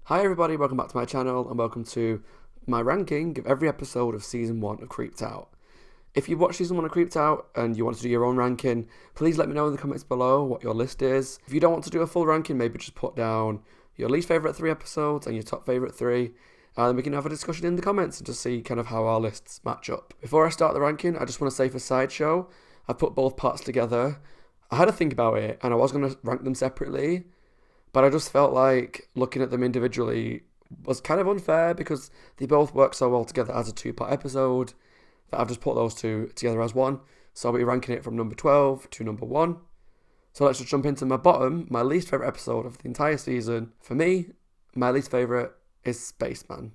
Hi everybody, welcome back to my channel and welcome to my ranking of every episode of Season 1 of Creeped Out. If you watched Season 1 of Creeped Out and you want to do your own ranking, please let me know in the comments below what your list is. If you don't want to do a full ranking, maybe just put down your least favourite 3 episodes and your top favourite 3, and then we can have a discussion in the comments and just see kind of how our lists match up. Before I start the ranking, I just want to say for Sideshow, I put both parts together. I had to think about it and I was going to rank them separately, but I just felt like looking at them individually was kind of unfair because they both work so well together as a 2-part episode that I've just put those two together as one. So I'll be ranking it from number 12 to number 1. So let's just jump into my bottom, my least favourite episode of the entire season. For me, my least favourite is Spaceman.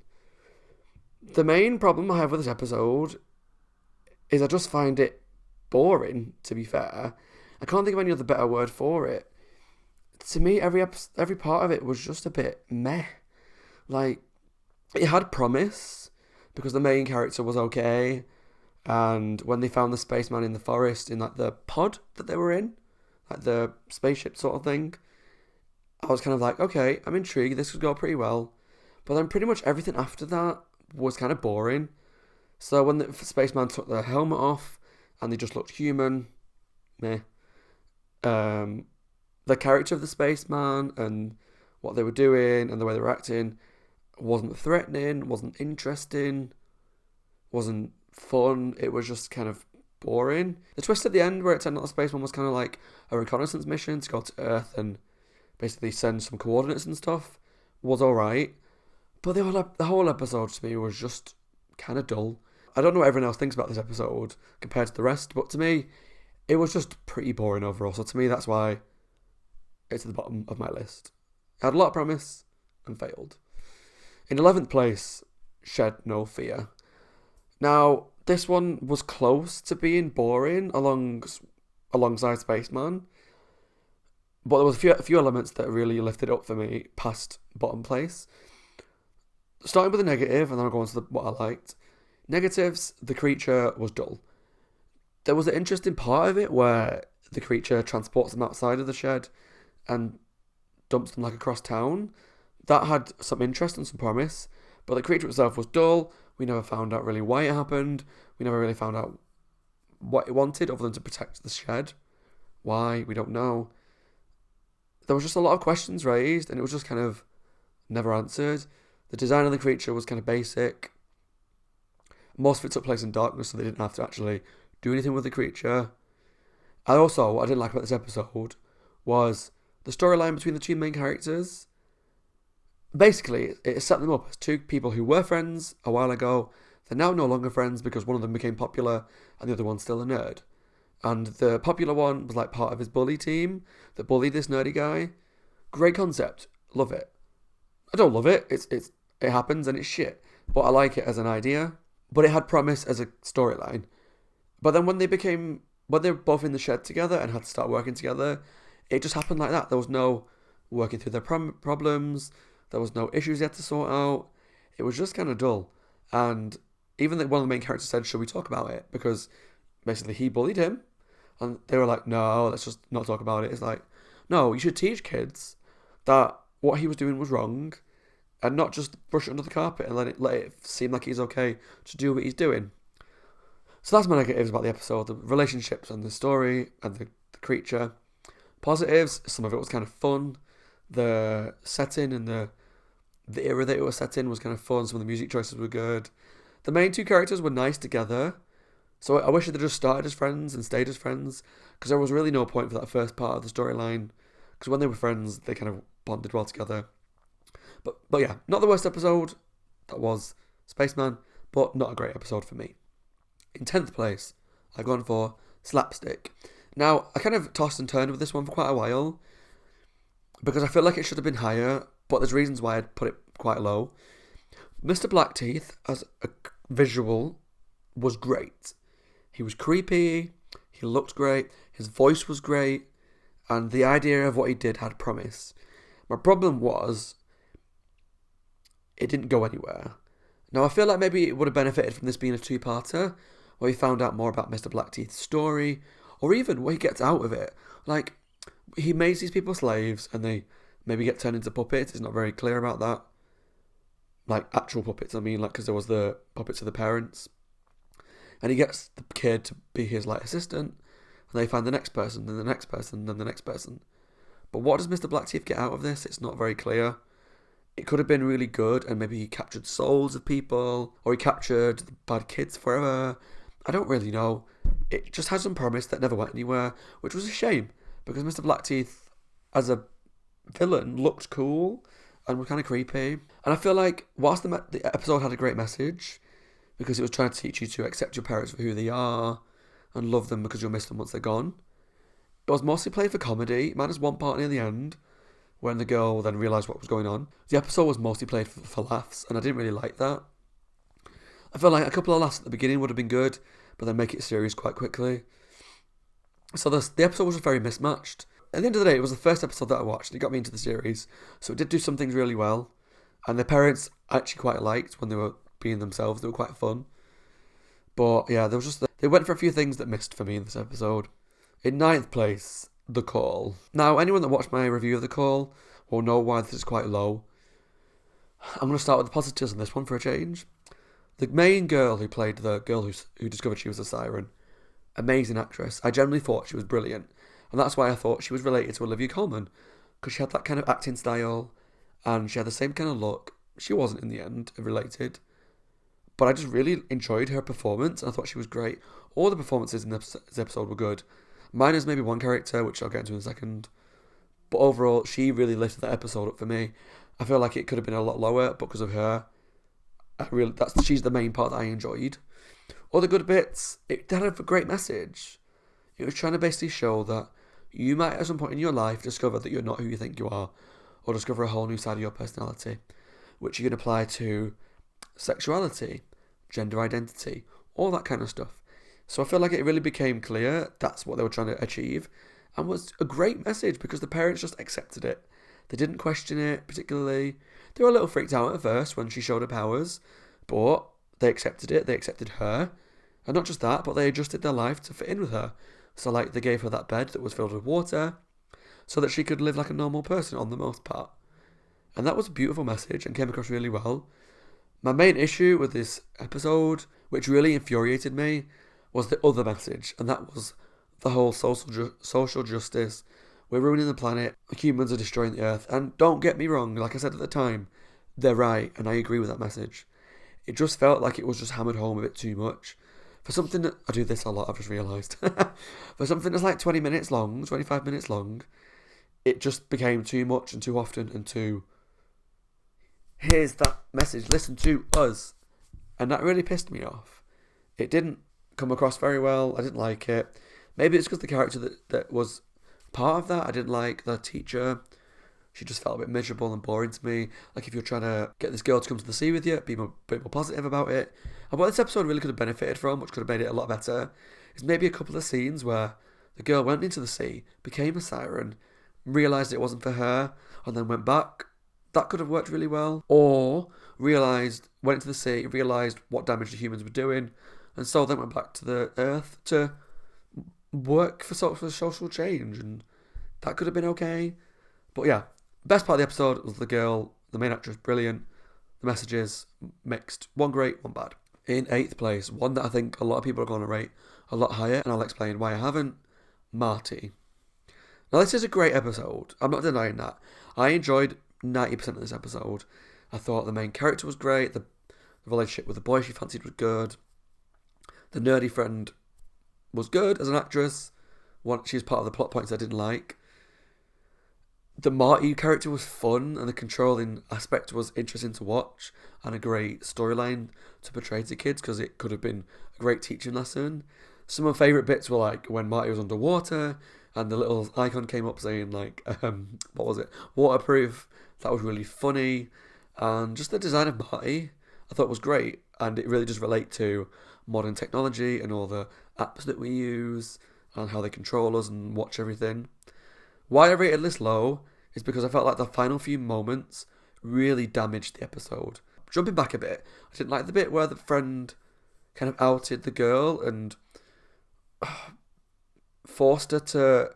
The main problem I have with this episode is I just find it boring, to be fair. I can't think of any other better word for it. To me, every part of it was just a bit meh. Like, it had promise because the main character was okay, and when they found the spaceman in the forest in like the pod that they were in, like the spaceship sort of thing, I was kind of like, okay, I'm intrigued. This could go pretty well, but then pretty much everything after that was kind of boring. So when the spaceman took the helmet off and they just looked human, meh. The character of the spaceman and what they were doing and the way they were acting wasn't threatening, wasn't interesting, wasn't fun. It was just kind of boring. The twist at the end where it turned out the spaceman was kind of like a reconnaissance mission to go to Earth and basically send some coordinates and stuff was alright. But the whole episode to me was just kind of dull. I don't know what everyone else thinks about this episode compared to the rest, but to me, it was just pretty boring overall. So to me, that's why it's at the bottom of my list. It had a lot of promise and failed. In 11th place, Shed No Fear. Now, this one was close to being boring alongside Spaceman, but there was a few elements that really lifted up for me past bottom place. Starting with the negative, and then I'll go on to what I liked. Negatives, the creature was dull. There was an interesting part of it where the creature transports them outside of the shed and dumps them like across town. That had some interest and some promise, but the creature itself was dull. We never found out really why it happened. We never really found out what it wanted other than to protect the shed. Why? We don't know. There was just a lot of questions raised and it was just kind of never answered. The design of the creature was kind of basic. Most of it took place in darkness, so they didn't have to actually do anything with the creature. And also, what I didn't like about this episode was the storyline between the two main characters. Basically, it set them up as two people who were friends a while ago. They're now no longer friends because one of them became popular and the other one's still a nerd. And the popular one was like part of his bully team that bullied this nerdy guy. Great concept. Love it. I don't love it. It happens and it's shit. But I like it as an idea. But it had promise as a storyline. But then when they were both in the shed together and had to start working together, it just happened like that. There was no working through their problems. There was no issues they had to sort out. It was just kind of dull. And even one of the main characters said, should we talk about it? Because basically he bullied him. And they were like, no, let's just not talk about it. It's like, no, you should teach kids that what he was doing was wrong and not just brush it under the carpet and let it seem like he's okay to do what he's doing. So that's my negatives about the episode. The relationships and the story and the creature. Positives, some of it was kind of fun. The setting and the era that it was set in was kind of fun. Some of the music choices were good. The main two characters were nice together. So I wish they'd just started as friends and stayed as friends. Because there was really no point for that first part of the storyline. Because when they were friends, they kind of bonded well together. But yeah, not the worst episode. That was Spaceman. But not a great episode for me. In 10th place, I've gone for Slapstick. Now, I kind of tossed and turned with this one for quite a while because I feel like it should have been higher, but there's reasons why I'd put it quite low. Mr. Blackteeth, as a visual, was great. He was creepy, he looked great, his voice was great, and the idea of what he did had promise. My problem was, it didn't go anywhere. Now, I feel like maybe it would have benefited from this being a 2-parter, where we found out more about Mr. Blackteeth's story, or even what he gets out of it. Like, he makes these people slaves, and they maybe get turned into puppets. It's not very clear about that. like actual puppets. I mean, like, because there was the puppets of the parents, and he gets the kid to be his like assistant, and they find the next person, then the next person, then the next person. But what does Mr. Blackteeth get out of this? It's not very clear. It could have been really good, and maybe he captured souls of people, or he captured the bad kids forever. I don't really know. It just had some promise that never went anywhere, which was a shame, because Mr. Blackteeth, as a villain, looked cool and was kind of creepy. And I feel like whilst the episode had a great message, because it was trying to teach you to accept your parents for who they are and love them because you'll miss them once they're gone, it was mostly played for comedy, minus one part near the end, when the girl then realised what was going on. The episode was mostly played for laughs, and I didn't really like that. I feel like a couple of laughs at the beginning would have been good, but then make it serious quite quickly. So the episode was very mismatched. At the end of the day, it was the first episode that I watched, and it got me into the series, so it did do some things really well. And the parents I actually quite liked when they were being themselves. They were quite fun. But yeah, there was just they went for a few things that missed for me in this episode. In ninth place, The Call. Now, anyone that watched my review of The Call will know why this is quite low. I'm going to start with the positives on this one for a change. The main girl who played the girl who discovered she was a siren, amazing actress. I generally thought she was brilliant. And that's why I thought she was related to Olivia Colman, because she had that kind of acting style, and she had the same kind of look. She wasn't in the end related, but I just really enjoyed her performance, and I thought she was great. All the performances in this episode were good. Mine is maybe one character, which I'll get into in a second, but overall, she really lifted that episode up for me. I feel like it could have been a lot lower, but because of her, she's the main part that I enjoyed. All the good bits, it had a great message. It was trying to basically show that you might at some point in your life discover that you're not who you think you are, or discover a whole new side of your personality, which you can apply to sexuality, gender identity, all that kind of stuff. So I feel like it really became clear that's what they were trying to achieve, and was a great message because the parents just accepted it. They didn't question it particularly. They were a little freaked out at first when she showed her powers, but they accepted it, they accepted her, and not just that, but they adjusted their life to fit in with her. So like they gave her that bed that was filled with water so that she could live like a normal person on the most part. And that was a beautiful message and came across really well. My main issue with this episode, which really infuriated me, was the other message, and that was the whole social justice. We're ruining the planet, humans are destroying the earth, and don't get me wrong, like I said at the time, they're right, and I agree with that message. It just felt like it was just hammered home a bit too much. For something that, I do this a lot, I've just realised. For something that's like 20 minutes long, 25 minutes long, it just became too much and too often and too, here's that message, listen to us. And that really pissed me off. It didn't come across very well, I didn't like it. Maybe it's because the character that was part of that, I didn't like the teacher. She just felt a bit miserable and boring to me. Like if you're trying to get this girl to come to the sea with you, be a bit more positive about it. And what this episode really could have benefited from, which could have made it a lot better, is maybe a couple of scenes where the girl went into the sea, became a siren, realised it wasn't for her, and then went back. That could have worked really well. Or went into the sea, realised what damage the humans were doing, and so then went back to the earth to work for social change. And that could have been okay. But yeah, best part of the episode was the girl, the main actress, brilliant. The messages, mixed. One great, one bad. In 8th place, one that I think a lot of people are going to rate a lot higher, and I'll explain why I haven't, Marty. Now this is a great episode, I'm not denying that. I enjoyed 90% of this episode. I thought the main character was great, the relationship with the boy she fancied was good, the nerdy friend was good as an actress, she was part of the plot points I didn't like. The Marty character was fun, and the controlling aspect was interesting to watch, and a great storyline to portray to kids because it could have been a great teaching lesson. Some of my favourite bits were like when Marty was underwater and the little icon came up saying like, what was it? Waterproof. That was really funny. And just the design of Marty I thought was great, and it really does relate to modern technology and all the apps that we use and how they control us and watch everything. Why I rated this low is because I felt like the final few moments really damaged the episode. Jumping back a bit, I didn't like the bit where the friend kind of outed the girl and forced her to,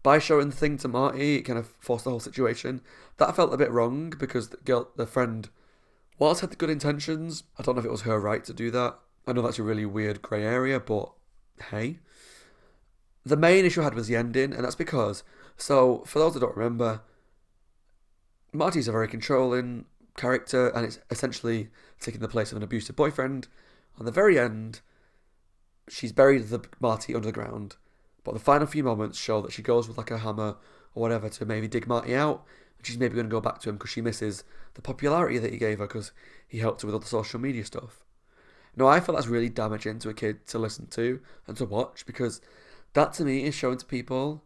by showing the thing to Marty, it kind of forced the whole situation. That felt a bit wrong because the friend whilst had the good intentions, I don't know if it was her right to do that. I know that's a really weird grey area, but hey. The main issue I had was the ending, and that's because, so for those that don't remember, Marty's a very controlling character, and it's essentially taking the place of an abusive boyfriend. On the very end, she's buried Marty under the ground, but the final few moments show that she goes with like a hammer or whatever to maybe dig Marty out, and she's maybe going to go back to him because she misses the popularity that he gave her because he helped her with all the social media stuff. Now, I feel that's really damaging to a kid to listen to and to watch, because that to me is showing to people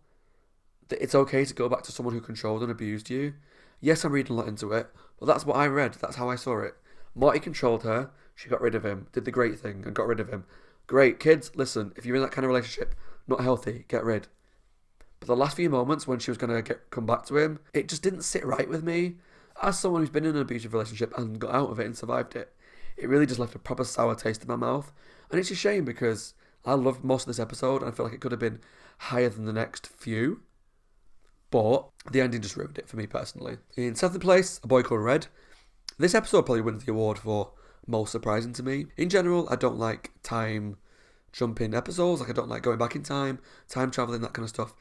that it's okay to go back to someone who controlled and abused you. Yes, I'm reading a lot into it, but that's what I read. That's how I saw it. Marty controlled her. She got rid of him. Did the great thing and got rid of him. Great. Kids, listen, if you're in that kind of relationship, not healthy, get rid. But the last few moments when she was going to come back to him, it just didn't sit right with me. As someone who's been in an abusive relationship and got out of it and survived it, it really just left a proper sour taste in my mouth. And it's a shame because I loved most of this episode and I feel like it could have been higher than the next few. But the ending just ruined it for me personally. In 7th place, A Boy Called Red. This episode probably wins the award for most surprising to me. In general, I don't like time jumping episodes. Like, I don't like going back in time traveling, that kind of stuff.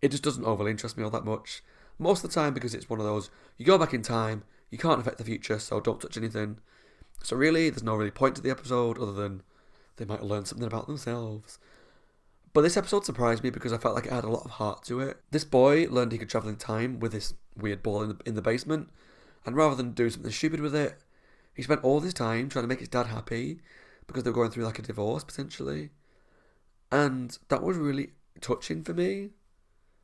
It just doesn't overly interest me all that much. Most of the time, because it's one of those, you go back in time, you can't affect the future, so don't touch anything. So really, there's no really point to the episode other than they might learn something about themselves. But this episode surprised me because I felt like it had a lot of heart to it. This boy learned he could travel in time with this weird ball in the basement, and rather than do something stupid with it, he spent all this time trying to make his dad happy because they were going through like a divorce potentially. And that was really touching for me.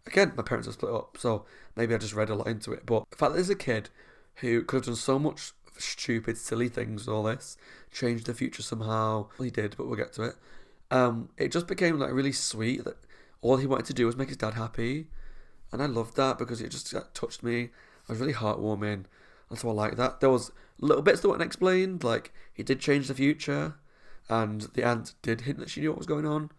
Again, my parents are split up, so maybe I just read a lot into it. But the fact that there's a kid who could have done so much stupid, silly things with all this, changed the future somehow. Well, he did, but we'll get to it. It just became like really sweet that all he wanted to do was make his dad happy. And I loved that because it just touched me. It was really heartwarming. And so I liked that. There was little bits that weren't explained, like he did change the future, and the aunt did hint that she knew what was going on.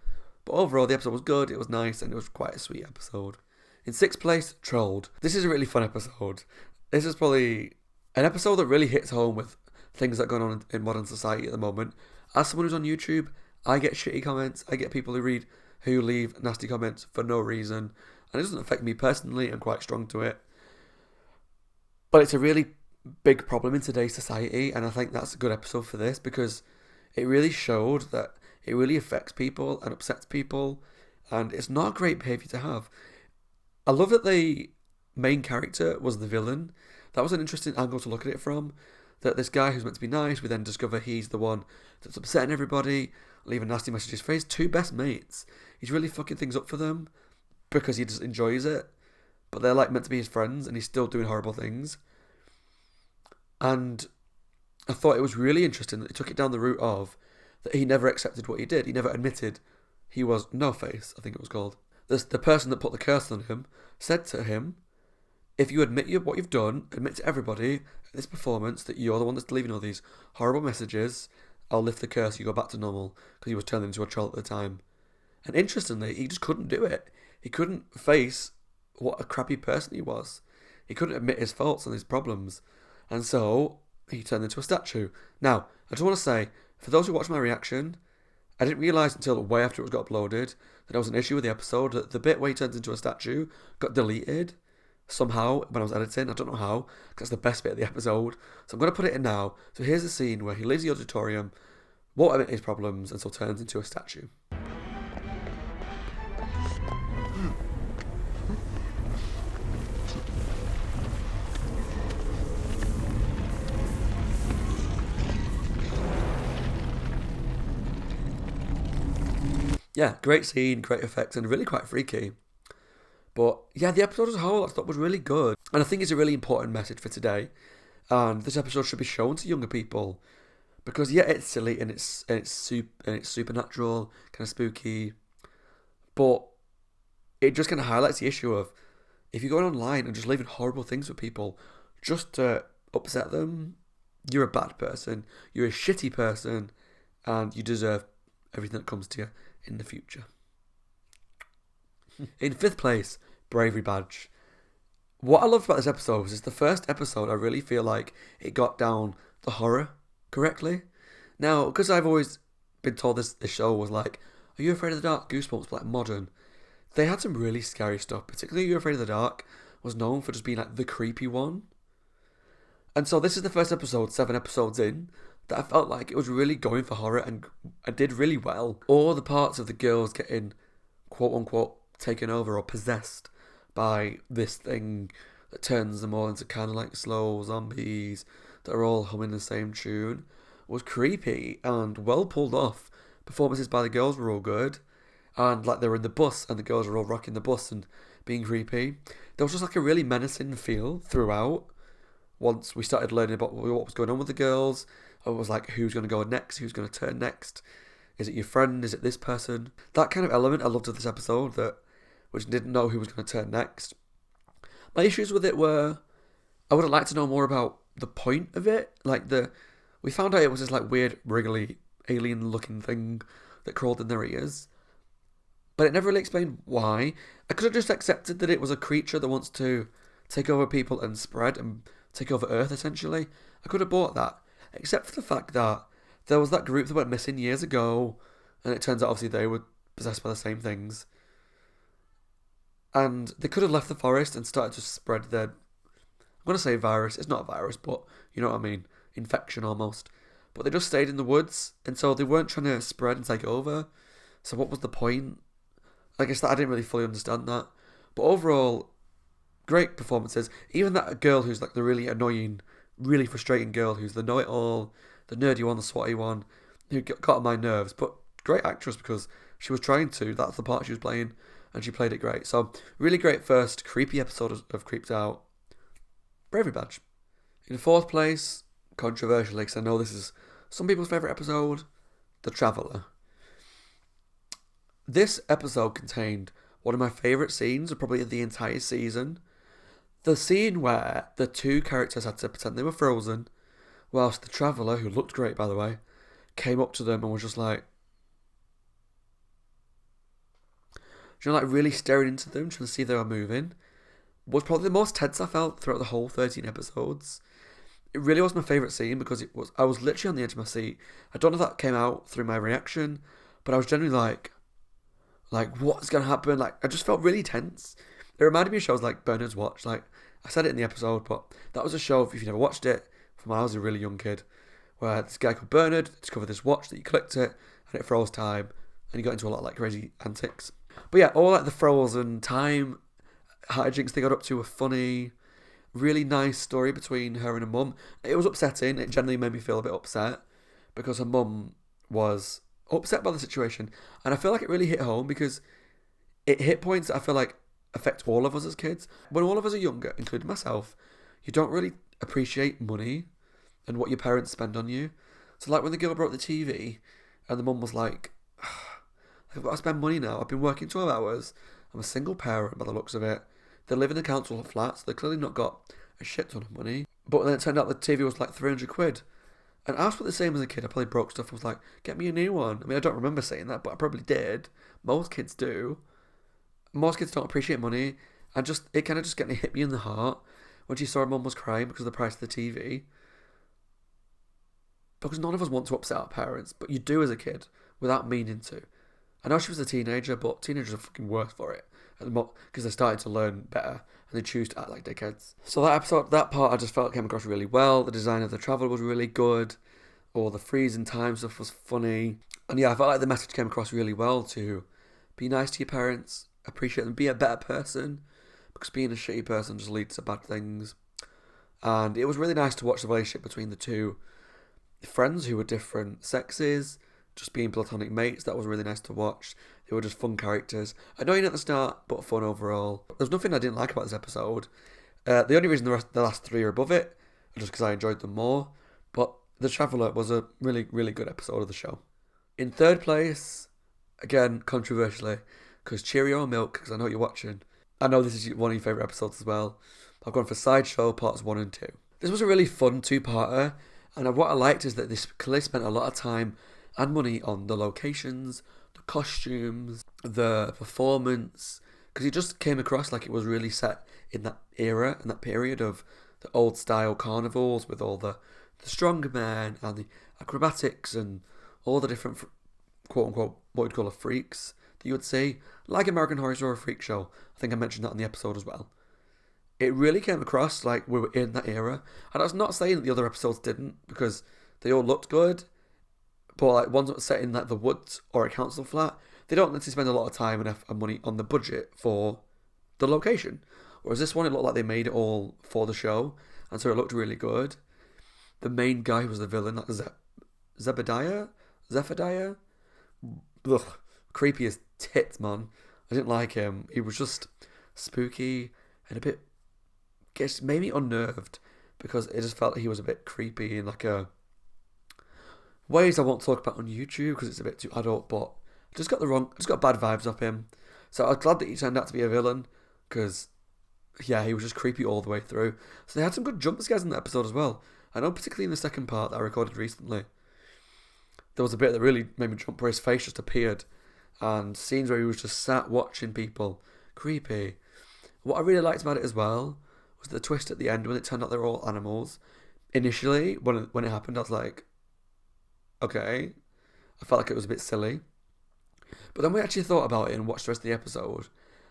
But overall, the episode was good, it was nice, and it was quite a sweet episode. In 6th place, Trolled. This is a really fun episode. This is probably an episode that really hits home with things that are going on in modern society at the moment. As someone who's on YouTube, I get shitty comments. I get people who leave nasty comments for no reason. And it doesn't affect me personally. I'm quite strong to it. But it's a really big problem in today's society. And I think that's a good episode for this because it really showed that it really affects people and upsets people. And it's not a great behaviour to have. I love that the main character was the villain. That was an interesting angle to look at it from. That this guy who's meant to be nice, we then discover he's the one that's upsetting everybody, leaving nasty messages for his two best mates. He's really fucking things up for them because he just enjoys it. But they're like meant to be his friends and he's still doing horrible things. And I thought it was really interesting that he took it down the route of that he never accepted what he did. He never admitted he was No-Face, I think it was called. The person that put the curse on him said to him, if you admit what you've done, admit to everybody at this performance that you're the one that's leaving all these horrible messages, I'll lift the curse, you go back to normal, because he was turned into a troll at the time. And interestingly, he just couldn't do it. He couldn't face what a crappy person he was. He couldn't admit his faults and his problems. And so, he turned into a statue. Now, I just want to say, for those who watched my reaction, I didn't realise until way after it got uploaded that there was an issue with the episode, that the bit where he turns into a statue got deleted somehow when I was editing. I don't know how, because that's the best bit of the episode. So I'm going to put it in now. So here's the scene where he leaves the auditorium, won't admit his problems, and so turns into a statue. Yeah, great scene, great effects, and really quite freaky. But yeah, the episode as a whole I thought was really good. And I think it's a really important message for today. And this episode should be shown to younger people. Because yeah, it's silly and it's supernatural, kind of spooky. But it just kind of highlights the issue of if you're going online and just leaving horrible things for people just to upset them, you're a bad person, you're a shitty person, and you deserve everything that comes to you in the future. In 5th place, Bravery Badge. What I loved about this episode was it's the first episode I really feel like it got down the horror correctly. Now, because I've always been told this show was like, Are You Afraid of the Dark? Goosebumps, but like modern. They had some really scary stuff, particularly Are You Afraid of the Dark was known for just being like the creepy one. And so this is the first episode, 7 episodes in, that I felt like it was really going for horror and I did really well. All the parts of the girls getting quote unquote taken over or possessed by this thing that turns them all into kind of like slow zombies that are all humming the same tune was creepy and well pulled off. Performances by the girls were all good. And like they were in the bus and the girls were all rocking the bus and being creepy. There was just like a really menacing feel throughout. Once we started learning about what was going on with the girls, it was like who's going to go next, who's going to turn next. Is it your friend? Is it this person? That kind of element I loved of this episode, that which didn't know who was going to turn next. My issues with it were I would have liked to know more about the point of it. We found out it was this like weird, wriggly, alien-looking thing that crawled in their ears, but it never really explained why. I could have just accepted that it was a creature that wants to take over people and spread and take over Earth, essentially. I could have bought that, except for the fact that there was that group that went missing years ago, and it turns out obviously they were possessed by the same things. And they could have left the forest and started to spread their, I'm going to say virus, it's not a virus, but you know what I mean, infection almost. But they just stayed in the woods, and so they weren't trying to spread and take over. So what was the point? I guess that I didn't really fully understand that. But overall, great performances. Even that girl who's like the really annoying, really frustrating girl who's the know-it-all, the nerdy one, the swatty one, who got on my nerves. But great actress because she was trying to. That's the part she was playing, and she played it great. So really great first creepy episode of Creeped Out. Bravery badge. In fourth place, controversially, because I know this is some people's favourite episode, The Traveller. This episode contained one of my favourite scenes of probably the entire season. The scene where the two characters had to pretend they were frozen, whilst the Traveller, who looked great by the way, came up to them and was just like, really staring into them, trying to see if they were moving, was probably the most tense I felt throughout the whole 13 episodes. It really was my favourite scene because I was literally on the edge of my seat. I don't know if that came out through my reaction, but I was genuinely like what's going to happen? Like, I just felt really tense. It reminded me of shows like Bernard's Watch. Like, I said it in the episode, but that was a show, if you've never watched it, from when I was a really young kid, where this guy called Bernard discovered this watch that you clicked it, and it froze time, and he got into a lot of like crazy antics. But yeah, all like the frozen time hijinks they got up to were funny. Really nice story between her and her mum. It was upsetting. It generally made me feel a bit upset because her mum was upset by the situation, and I feel like it really hit home because it hit points that I feel like affect all of us as kids. When all of us are younger, including myself, you don't really appreciate money and what your parents spend on you. So like when the girl brought the TV and the mum was like, I've got to spend money now. I've been working 12 hours. I'm a single parent by the looks of it. They live in a council flat, so they've clearly not got a shit ton of money. But then it turned out the TV was like 300 quid. And I was the same as a kid. I probably broke stuff. I was like, get me a new one. I mean, I don't remember saying that, but I probably did. Most kids do. Most kids don't appreciate money. And just it kind of just hit me in the heart when she saw her mum was crying because of the price of the TV. Because none of us want to upset our parents, but you do as a kid without meaning to. I know she was a teenager, but teenagers are fucking worse for it. Because they're starting to learn better and they choose to act like dickheads. So that part I just felt came across really well. The design of the travel was really good. All the freezing time stuff was funny. And yeah, I felt like the message came across really well to be nice to your parents, appreciate them, be a better person. Because being a shitty person just leads to bad things. And it was really nice to watch the relationship between the two friends who were different sexes, just being platonic mates. That was really nice to watch. They were just fun characters. Annoying at the start, but fun overall. There's nothing I didn't like about this episode. The only reason the last three are above it is just because I enjoyed them more. But The Traveller was a really, really good episode of the show. In third place, again, controversially, because Cheerio Milk, because I know you're watching. I know this is one of your favourite episodes as well. I've gone for Sideshow parts 1 and 2. This was a really fun two-parter, and what I liked is that this clearly spent a lot of time and money on the locations, the costumes, the performance, because it just came across like it was really set in that era and that period of the old style carnivals with all the the strong men and the acrobatics and all the different quote unquote what you'd call a freaks that you would see, like American Horror Story Freak Show. I think I mentioned that in the episode as well. It really came across like we were in that era, and that's not saying that the other episodes didn't, because they all looked good. But like ones that were set in like the woods or a council flat, they don't necessarily spend a lot of time and money on the budget for the location. Whereas this one, it looked like they made it all for the show, and so it looked really good. The main guy who was the villain, like Zephaniah? Ugh, creepy as tits, man. I didn't like him. He was just spooky and a bit, guess, made me unnerved, because it just felt like he was a bit creepy in like a ways I won't talk about on YouTube because it's a bit too adult, but I just got bad vibes off him. So I was glad that he turned out to be a villain, because yeah, he was just creepy all the way through. So they had some good jump scares in that episode as well. I know particularly in the second part that I recorded recently, there was a bit that really made me jump where his face just appeared, and scenes where he was just sat watching people. Creepy. What I really liked about it as well was the twist at the end when it turned out they were all animals. Initially, when it happened, I was like, okay. I felt like it was a bit silly. But then we actually thought about it and watched the rest of the episode.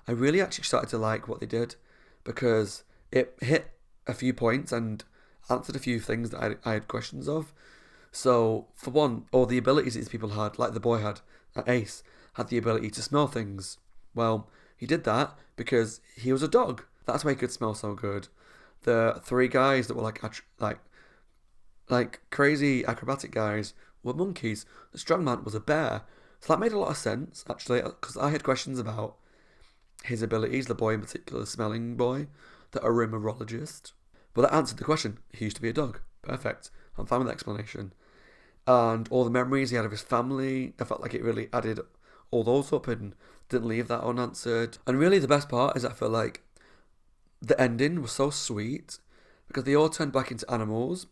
I really actually started to like what they did, because it hit a few points and answered a few things that I had questions of. So, for one, all the abilities these people had, like the boy had, Ace, had the ability to smell things. Well, he did that because he was a dog. That's why he could smell so good. The three guys that were like crazy acrobatic guys were monkeys. The strongman was a bear. So that made a lot of sense, actually, because I had questions about his abilities, the boy in particular, the smelling boy, the oremerologist. But that answered the question. He used to be a dog. Perfect. I'm fine with that explanation. And all the memories he had of his family, I felt like it really added all those up and didn't leave that unanswered. And really the best part is I feel like the ending was so sweet, because they all turned back into animals,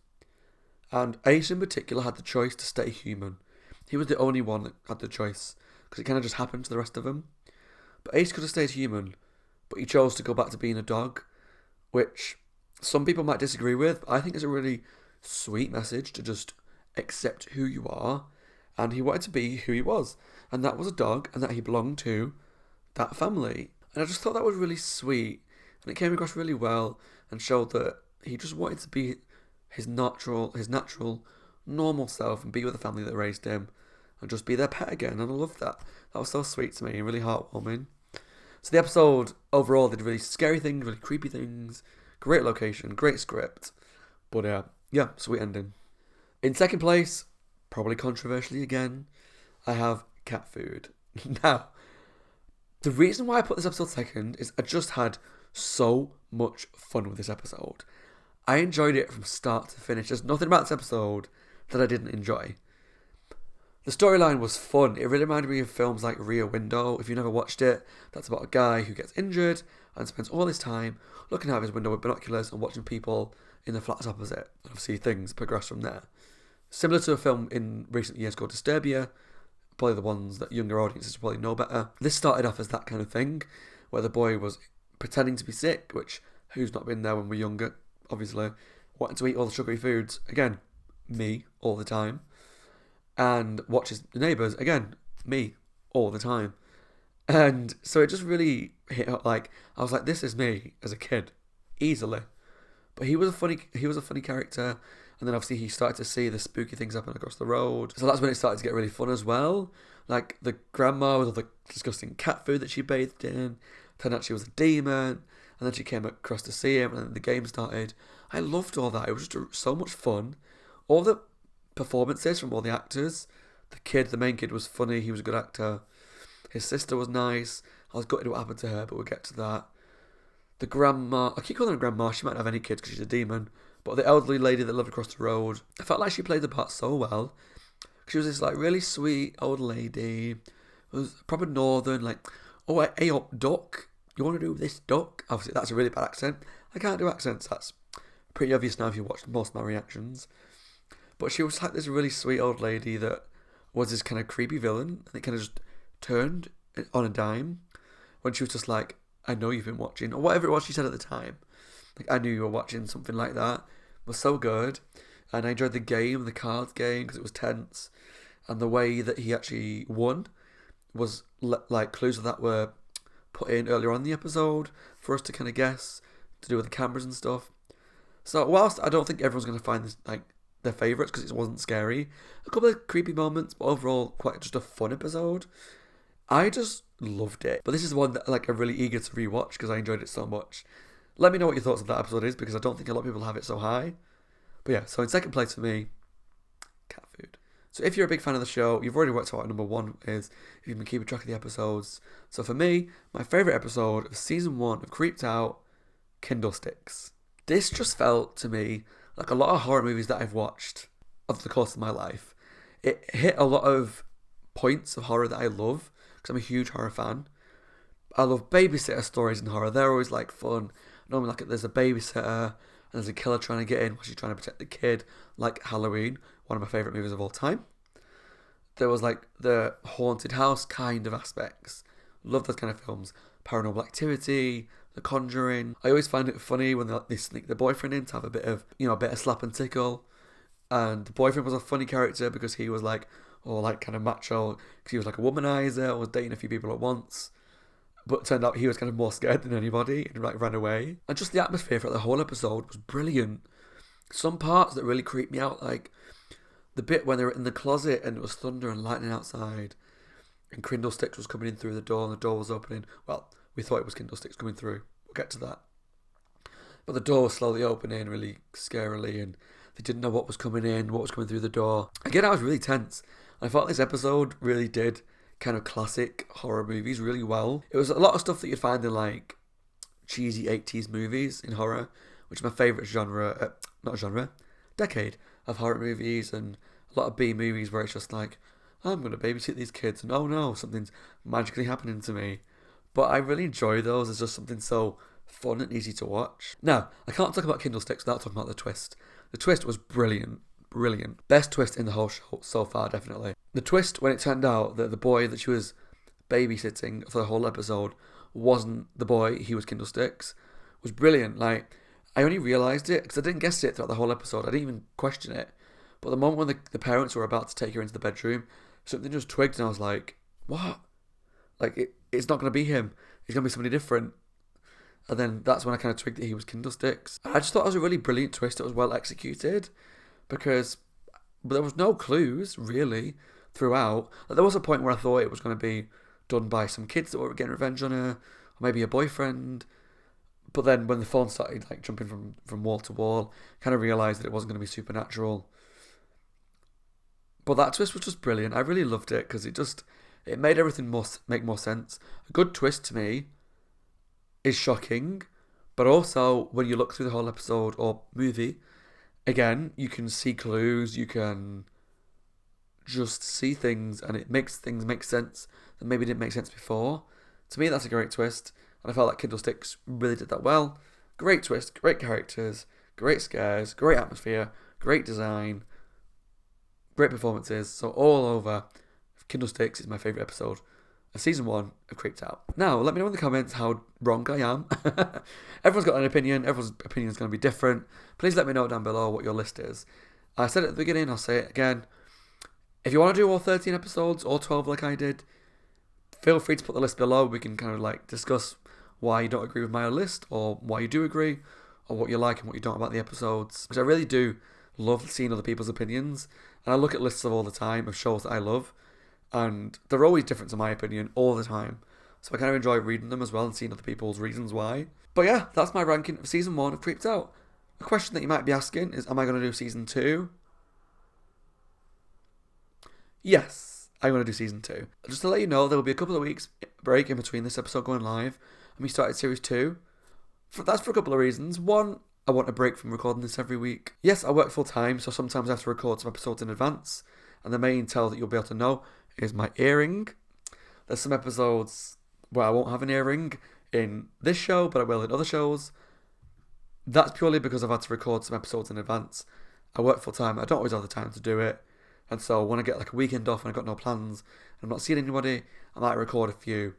and Ace in particular had the choice to stay human. He was the only one that had the choice, because it kind of just happened to the rest of them. But Ace could have stayed human, but he chose to go back to being a dog, which some people might disagree with. I think it's a really sweet message to just accept who you are, and he wanted to be who he was, and that was a dog, and that he belonged to that family. And I just thought that was really sweet, and it came across really well, and showed that he just wanted to be his natural, normal self, and be with the family that raised him, and just be their pet again. And I loved that. That was so sweet to me, and really heartwarming. So the episode overall did really scary things, really creepy things, great location, great script, but yeah, sweet ending. In second place, probably controversially again, I have cat food. Now, the reason why I put this episode second is I just had so much fun with this episode. I enjoyed it from start to finish. There's nothing about this episode that I didn't enjoy. The storyline was fun. It really reminded me of films like Rear Window. If you've never watched it, that's about a guy who gets injured and spends all his time looking out of his window with binoculars and watching people in the flats opposite. Obviously, things progress from there. Similar to a film in recent years called Disturbia, probably the ones that younger audiences probably know better. This started off as that kind of thing, where the boy was pretending to be sick, which, who's not been there when we're younger, obviously, wanting to eat all the sugary foods, again, me, all the time, and watches the neighbours, again, me, all the time. And so it just really hit up, like, I was like, this is me as a kid, easily. But he was a funny character. And then obviously he started to see the spooky things happen across the road. So that's when it started to get really fun as well. Like the grandma with all the disgusting cat food that she bathed in. Turned out she was a demon. And then she came across to see him, and then the game started. I loved all that. It was just so much fun. All the performances from all the actors. The main kid was funny. He was a good actor. His sister was nice. I was gutted what happened to her, but we'll get to that. The grandma, I keep calling her grandma. She might not have any kids because she's a demon. But the elderly lady that lived across the road, I felt like she played the part so well. She was this like really sweet old lady. It was proper northern, like, oh, hey up, duck. You want to do this, duck? Obviously, that's a really bad accent. I can't do accents. That's pretty obvious now if you watch most of my reactions. But she was like this really sweet old lady that was this kind of creepy villain. And it kind of just turned on a dime when she was just like, I know you've been watching, or whatever it was she said at the time. Like, I knew you were watching, something like that. It was so good. And I enjoyed the game, the cards game, because it was tense. And the way that he actually won was like clues that were put in earlier on in the episode for us to kind of guess, to do with the cameras and stuff. So whilst I don't think everyone's going to find this like their favourites because it wasn't scary, a couple of creepy moments, but overall quite just a fun episode. I just loved it. But this is one that like I'm really eager to rewatch because I enjoyed it so much. Let me know what your thoughts of that episode is because I don't think a lot of people have it so high. But yeah, so in second place for me, cat food. So if you're a big fan of the show, you've already worked out what number one is if you've been keeping track of the episodes. So for me, my favourite episode of season 1 of Creeped Out, Kindle Sticks. This just felt to me like a lot of horror movies that I've watched over the course of my life. It hit a lot of points of horror that I love because I'm a huge horror fan. I love babysitter stories in horror. They're always like fun. Normally like there's a babysitter and there's a killer trying to get in while she's trying to protect the kid, like Halloween, one of my favourite movies of all time. There was like the haunted house kind of aspects. Love those kind of films. Paranormal Activity, The Conjuring. I always find it funny when they sneak the boyfriend in to have a bit of slap and tickle. And the boyfriend was a funny character because he was like, kind of macho, because he was like a womanizer, was dating a few people at once. But it turned out he was kind of more scared than anybody and like ran away. And just the atmosphere for the whole episode was brilliant. Some parts that really creeped me out, like the bit when they were in the closet and it was thunder and lightning outside, and Kindle Sticks was coming in through the door and the door was opening. Well, we thought it was Kindle Sticks coming through. We'll get to that. But the door was slowly opening really scarily and they didn't know what was coming in, what was coming through the door. Again, I was really tense. I thought this episode really did kind of classic horror movies really well. It was a lot of stuff that you'd find in like cheesy 80s movies in horror, which is my favourite decade of horror movies, and a lot of B movies where it's just like, I'm going to babysit these kids and oh no, something's magically happening to me. But I really enjoy those. It's just something so fun and easy to watch. Now, I can't talk about Kindle Sticks without talking about the twist. The twist was brilliant. Brilliant. Best twist in the whole show so far, definitely. The twist when it turned out that the boy that she was babysitting for the whole episode wasn't the boy, he was Kindle Sticks, was brilliant. Like, I only realised it because I didn't guess it throughout the whole episode. I didn't even question it. But the moment when the parents were about to take her into the bedroom, something just twigged and I was like, what? Like, it's not going to be him. He's going to be somebody different. And then that's when I kind of twigged that he was Kindle Sticks. I just thought it was a really brilliant twist. It was well executed because there was no clues, really, throughout. Like, there was a point where I thought it was going to be done by some kids that were getting revenge on her, or maybe a boyfriend. But then when the phone started like jumping from wall to wall, kind of realised that it wasn't going to be supernatural. But that twist was just brilliant. I really loved it because it made everything make more sense. A good twist to me is shocking, but also when you look through the whole episode or movie, again, you can see clues, you can just see things, and it makes things make sense that maybe didn't make sense before. To me, that's a great twist, and I felt like Kindle Sticks really did that well. Great twist, great characters, great scares, great atmosphere, great design, great performances. So all over, Kindle Sticks is my favourite episode of season 1 of Creeped Out. Now, let me know in the comments how wrong I am. Everyone's got an opinion. Everyone's opinion is going to be different. Please let me know down below what your list is. I said it at the beginning, I'll say it again. If you want to do all 13 episodes or 12 like I did, feel free to put the list below. We can kind of like discuss why you don't agree with my list or why you do agree or what you like and what you don't about the episodes. Because I really do love seeing other people's opinions. And I look at lists of all the time of shows that I love. And they're always different to my opinion all the time. So I kind of enjoy reading them as well and seeing other people's reasons why. But yeah, that's my ranking of season 1 of Creeped Out. A question that you might be asking is, am I going to do season 2? Yes, I'm going to do season 2. Just to let you know, there will be a couple of weeks break in between this episode going live and we started series 2. That's for a couple of reasons. One, I want a break from recording this every week. Yes, I work full time, so sometimes I have to record some episodes in advance. And the main tell that you'll be able to know is my earring. There's some episodes where I won't have an earring in this show, but I will in other shows. That's purely because I've had to record some episodes in advance. I work full time, I don't always have the time to do it. And so when I get like a weekend off and I've got no plans and I'm not seeing anybody, I might record a few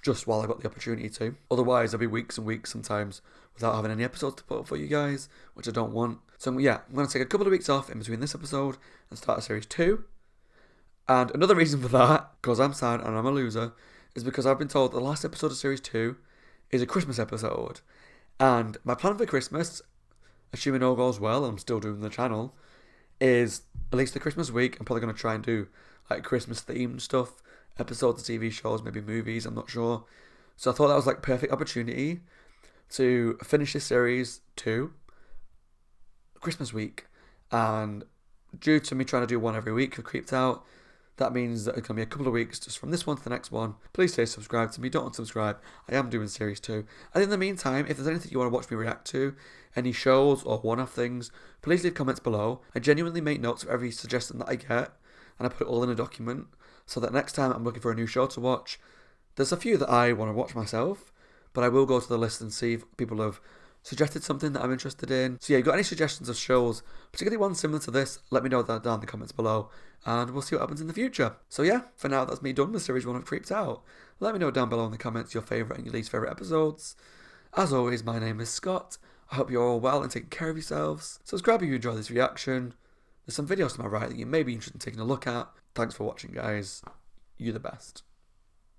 just while I've got the opportunity to. Otherwise, there'll be weeks and weeks sometimes without having any episodes to put up for you guys, which I don't want. So yeah, I'm going to take a couple of weeks off in between this episode and start a series 2. And another reason for that, because I'm sad and I'm a loser, is because I've been told the last episode of series 2 is a Christmas episode. And my plan for Christmas, assuming all goes well, I'm still doing the channel, is at least the Christmas week. I'm probably going to try and do like Christmas themed stuff, episodes of TV shows, maybe movies, I'm not sure. So I thought that was like perfect opportunity to finish this series 2 Christmas week. And due to me trying to do one every week for Creeped Out, that means that it's going to be a couple of weeks just from this one to the next one. Please stay subscribed to me, don't unsubscribe. I am doing series 2. And in the meantime, if there's anything you want to watch me react to, any shows or one-off things, please leave comments below. I genuinely make notes of every suggestion that I get, and I put it all in a document, so that next time I'm looking for a new show to watch, there's a few that I want to watch myself, but I will go to the list and see if people have suggested something that I'm interested in. So yeah, if you've got any suggestions of shows, particularly ones similar to this, let me know that down in the comments below, and we'll see what happens in the future. So yeah, for now that's me done with series 1 of Creeped Out. Let me know down below in the comments your favourite and your least favourite episodes. As always, my name is Scott. I hope you're all well and taking care of yourselves. Subscribe if you enjoy this reaction. There's some videos to my right that you may be interested in taking a look at. Thanks for watching, guys. You're the best.